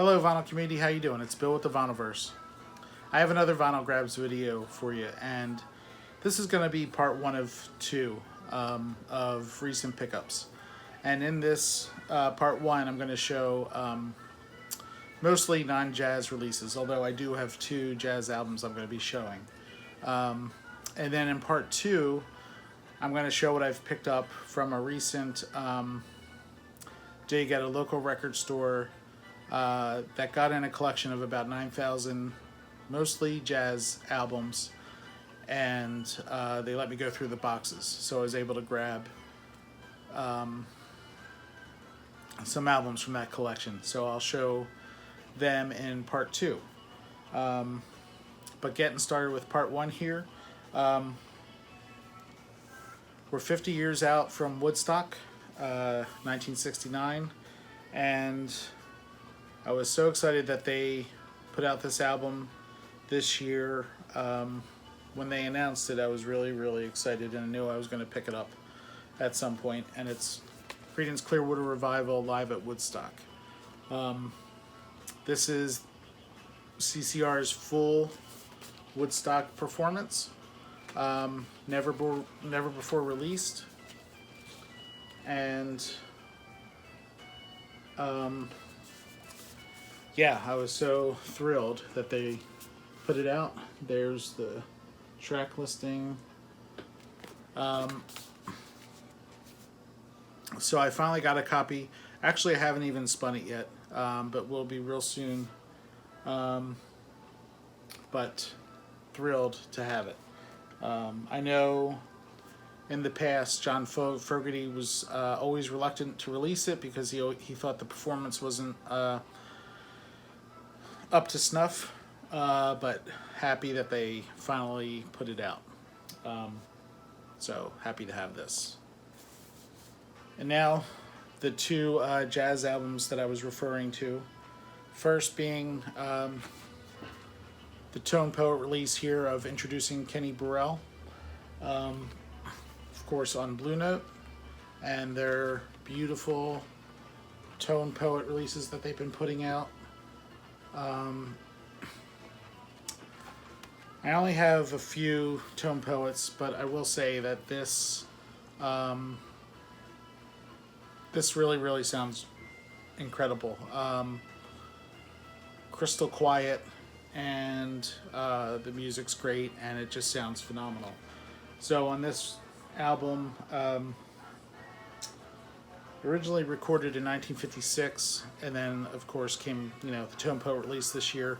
Hello vinyl community, how you doing? It's Bill with the Vinylverse. I have another vinyl grabs video for you, and this is going to be part one of two of recent pickups. And in this part one, I'm going to show mostly non-jazz releases, although I do have two jazz albums I'm going to be showing. And then in part two, I'm going to show what I've picked up from a recent dig at a local record store that got in a collection of about 9,000 mostly jazz albums, and they let me go through the boxes, so I was able to grab some albums from that collection. So I'll show them in part two, but getting started with part one here. We're 50 years out from Woodstock, 1969, and I was so excited that they put out this album this year. When they announced it, I was really excited, and I knew I was going to pick it up at some point. And it's Creedence Clearwater Revival live at Woodstock. This is CCR's full Woodstock performance, never before released, and yeah, I was so thrilled that they put it out. There's the track listing. So I finally got a copy. Actually, I haven't even spun it yet, but will be real soon. But thrilled to have it. I know in the past John Fogerty was always reluctant to release it because he thought the performance wasn't up to snuff, but happy that they finally put it out. So happy to have this. And now the two jazz albums that I was referring to. First being the Tone Poet release here of introducing Kenny Burrell, of course on Blue Note, and their beautiful Tone Poet releases that they've been putting out. I only have a few Tone Poets, but I will say that this this really sounds incredible. Crystal quiet, and the music's great, and it just sounds phenomenal. So on this album, originally recorded in 1956, and then of course came, the Tone Poet release this year.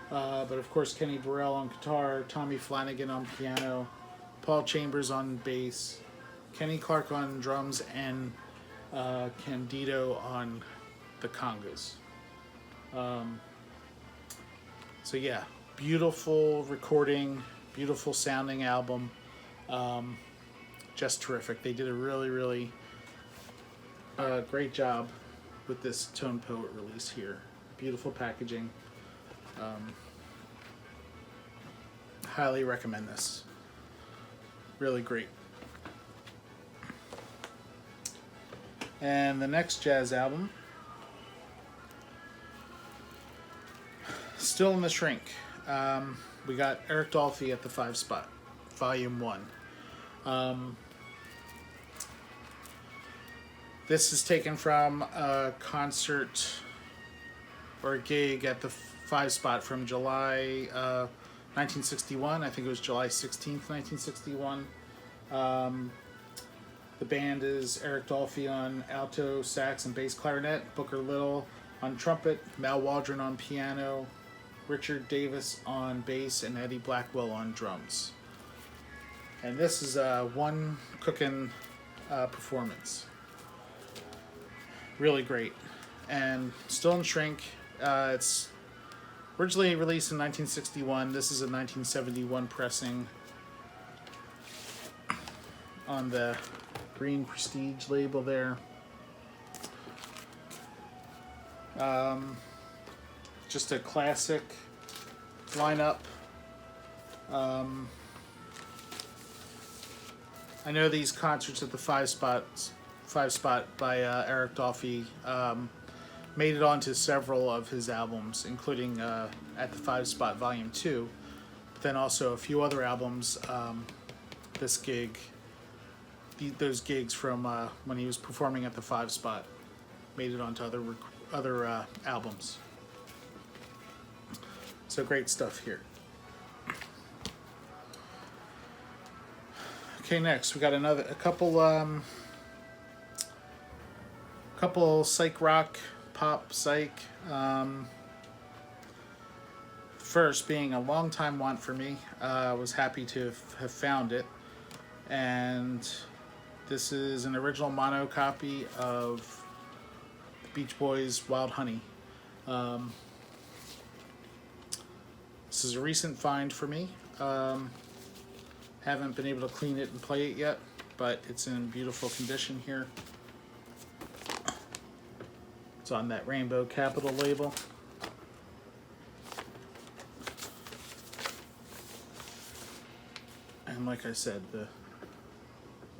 But of course Kenny Burrell on guitar, Tommy Flanagan on piano, Paul Chambers on bass, Kenny Clark on drums, and Candido on the congas. So yeah, beautiful recording, beautiful sounding album, just terrific. They did a really great job with this Tone Poet release here. Beautiful packaging. Highly recommend this. Really great. And the next jazz album, still in the shrink. We got Eric Dolphy at the 5 spot, Volume 1. This is taken from a concert or a gig at the 5 spot from July 1961. I think it was July 16th, 1961. The band is Eric Dolphy on alto, sax, and bass clarinet, Booker Little on trumpet, Mal Waldron on piano, Richard Davis on bass, and Eddie Blackwell on drums. And this is a one cooking performance. Really great. And still in shrink. It's originally released in 1961. This is a 1971 pressing on the green Prestige label there. Just a classic lineup. I know these concerts at the 5 spot by Eric Dolphy made it onto several of his albums, including At the 5 Spot Volume 2, but then also a few other albums. This gig, those gigs from when he was performing at the 5 Spot, made it onto other albums. So great stuff here. Okay, next we got a couple psych rock, pop psych. First being a long time want for me. I was happy to have found it, and this is an original mono copy of the Beach Boys' Wild Honey. This is a recent find for me. Haven't been able to clean it and play it yet, but it's in beautiful condition here. It's on that Rainbow Capital label. And like I said,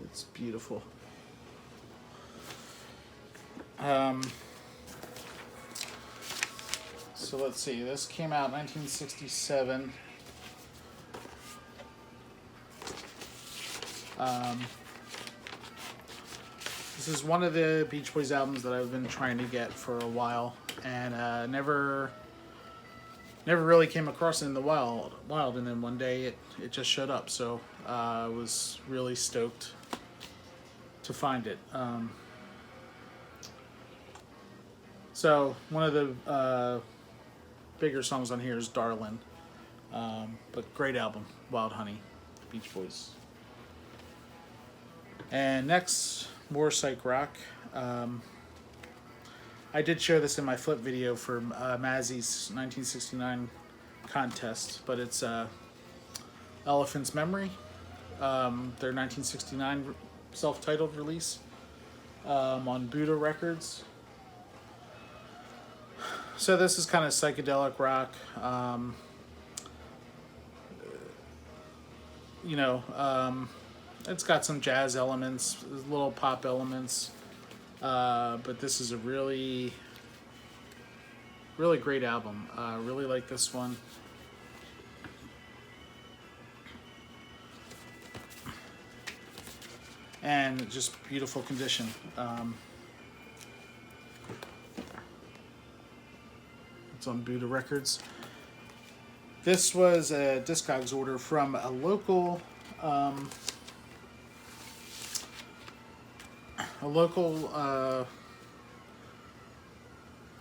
it's beautiful. So let's see, this came out in 1967. This is one of the Beach Boys albums that I've been trying to get for a while, and never really came across it in the wild. And then one day it just showed up, so I was really stoked to find it. So one of the bigger songs on here is Darlin', but great album, Wild Honey, Beach Boys. And next, more psych rock. I did share this in my flip video for Mazzy's 1969 contest, but it's Elephant's Memory, their 1969 self-titled release on Buddha Records. So this is kind of psychedelic rock. It's got some jazz elements, little pop elements, but this is a really, really great album. I really like this one. And just beautiful condition. It's on Buddha Records. This was a Discogs order from a local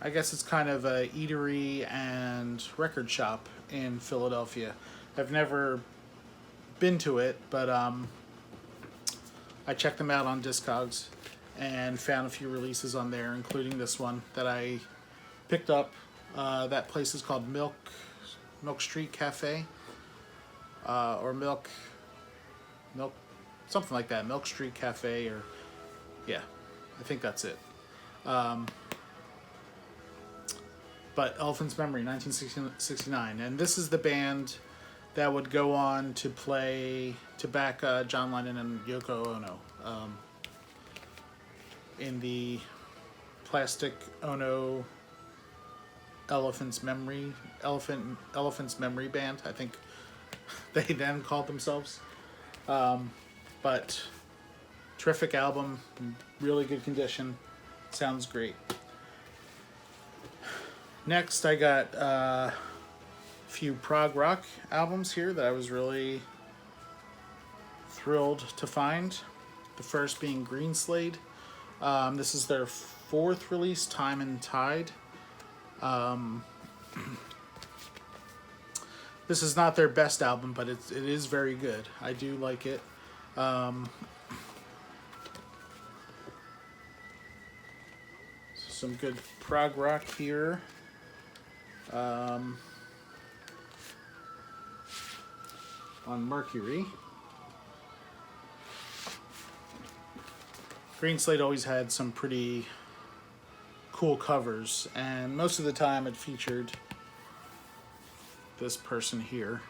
I guess it's kind of a eatery and record shop in Philadelphia. I've never been to it, but I checked them out on Discogs and found a few releases on there, including this one that I picked up. That place is called Milk Street Cafe, or Milk, something like that. Milk Street Cafe, or yeah, I think that's it. But Elephant's Memory, 1969, and this is the band that would go on to back John Lennon and Yoko Ono in the Plastic Ono Elephant's Memory Band, I think they then called themselves. But terrific album, really good condition, sounds great. Next, I got a few prog rock albums here that I was really thrilled to find. The first being Greenslade. This is their fourth release, Time and Tide. This is not their best album, but it is very good. I do like it. Some good prog rock here. On Mercury. Greenslade always had some pretty cool covers, and most of the time it featured this person here.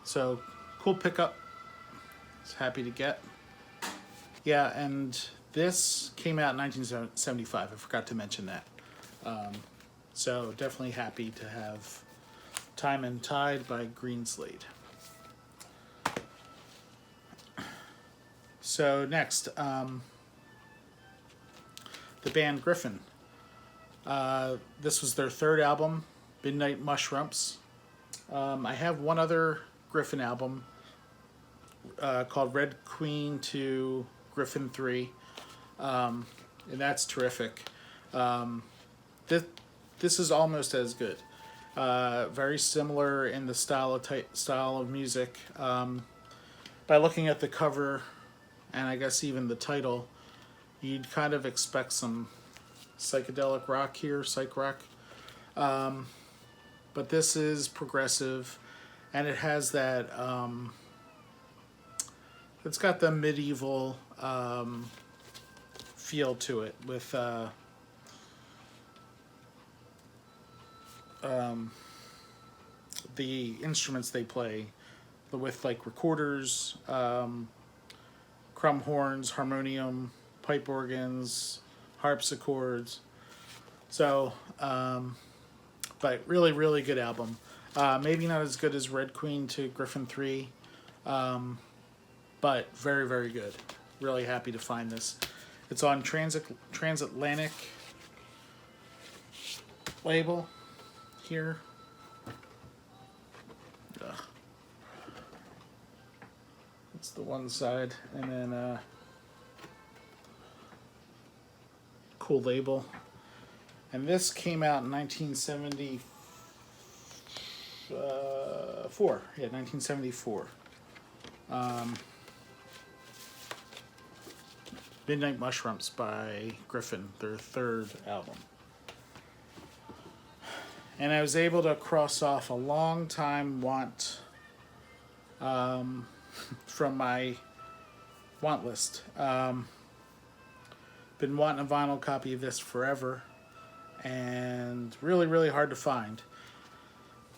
So cool pickup. It's happy to get. Yeah, and This came out in 1975. I forgot to mention that. So definitely happy to have Time and Tide by Greenslade. So next, the band Griffin. This was their third album, Midnight Mushrooms. I have one other Griffin album called Red Queen to Griffin 3, and that's terrific. This is almost as good. Very similar in the style of music. By looking at the cover, and I guess even the title, you'd kind of expect some psychedelic rock here, psych rock. But this is progressive, and it has that, it's got the medieval feel to it with the instruments they play, with like recorders, crumb horns, harmonium, pipe organs, harpsichords. So, but really, really good album. Maybe not as good as Red Queen to Griffin 3, but very, very good. Really happy to find this. It's on Transatlantic label here. That's the one side, and then cool label. And this came out in 1974. Yeah, 1974. Midnight Mushrooms by Griffin, their third album. And I was able to cross off a long time want from my want list. Been wanting a vinyl copy of this forever, and really, really hard to find.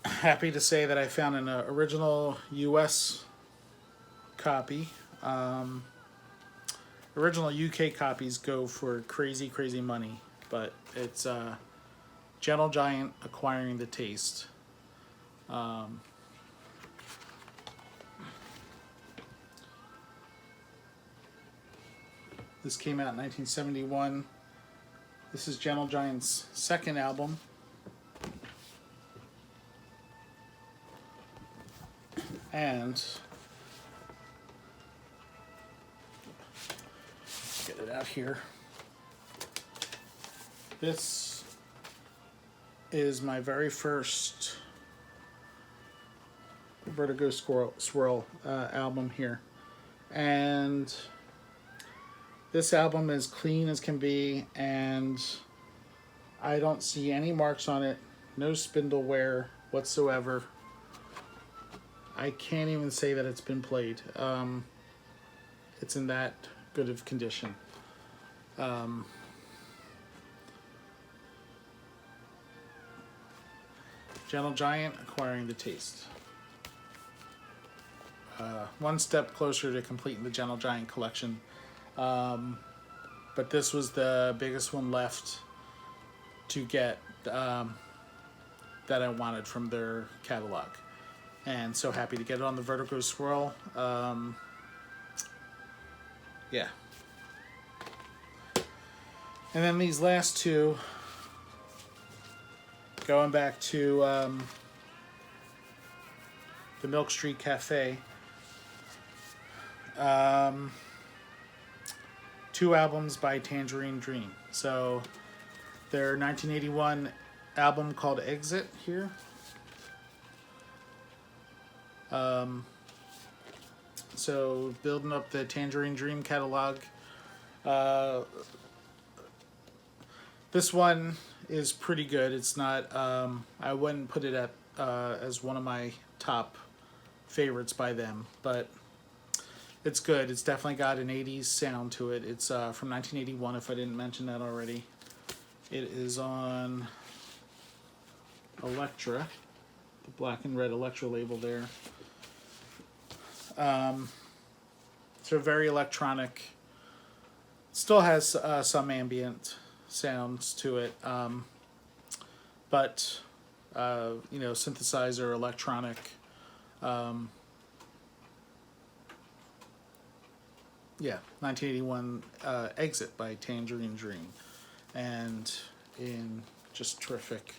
Happy to say that I found an original US copy. Original UK copies go for crazy, crazy money, but it's Gentle Giant Acquiring the Taste. This came out in 1971. This is Gentle Giant's second album. And get it out here. This is my very first Vertigo Swirl album here. And this album is clean as can be, and I don't see any marks on it, no spindle wear whatsoever. I can't even say that it's been played. It's in that good of condition. Gentle Giant Acquiring the Taste. One step closer to completing the Gentle Giant collection. But this was the biggest one left to get that I wanted from their catalog. And so happy to get it on the Vertigo Swirl. Yeah. And then these last two, going back to the Milk Street Cafe. Two albums by Tangerine Dream. So their 1981 album called Exit here. So building up the Tangerine Dream catalog. This one is pretty good. It's not, I wouldn't put it at as one of my top favorites by them, but it's good. It's definitely got an 80s sound to it. It's from 1981, if I didn't mention that already. It is on Elektra, the black and red Elektra label there. So very electronic. Still has some ambient sounds to it, but you know, synthesizer, electronic. Yeah, 1981 Exit by Tangerine Dream, and in just terrific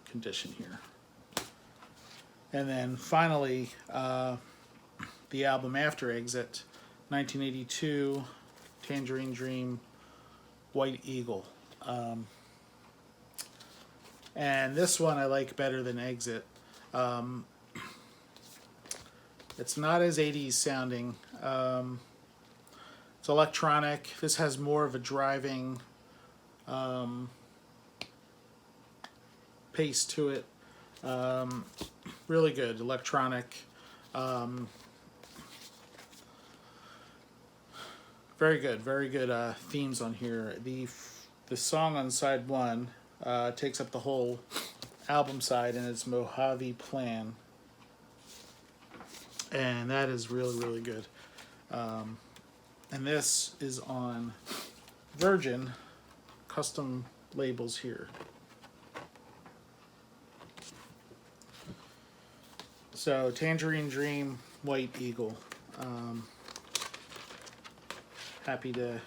condition here. And then finally, the album after Exit, 1982, Tangerine Dream, White Eagle. And this one I like better than Exit. It's not as 80s sounding. It's electronic. This has more of a driving pace to it. Really good electronic. Very good themes on here. The song on side one takes up the whole album side, and it's Mojave Plan, and that is really good. And this is on Virgin custom labels here. So Tangerine Dream, White Eagle. Happy to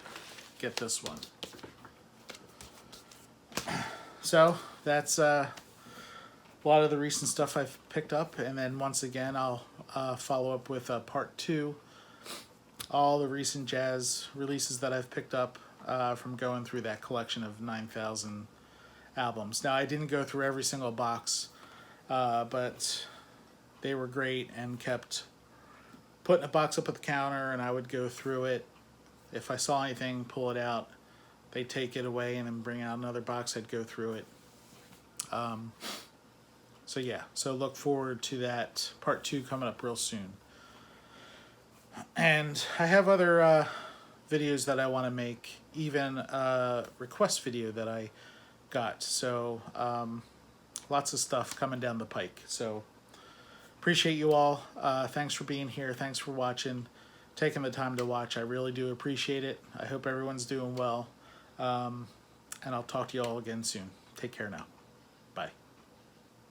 get this one. So that's a lot of the recent stuff I've picked up, and then once again I'll follow up with part 2. All the recent jazz releases that I've picked up from going through that collection of 9,000 albums. Now, I didn't go through every single box, but they were great and kept putting a box up at the counter, and I would go through it. If I saw anything, pull it out. They'd take it away and then bring out another box. I'd go through it. So yeah, so look forward to that part 2 coming up real soon. And I have other videos that I want to make, even a request video that I got. So lots of stuff coming down the pike. So appreciate you all. Thanks for being here. Thanks for watching, taking the time to watch. I really do appreciate it. I hope everyone's doing well. And I'll talk to you all again soon. Take care now.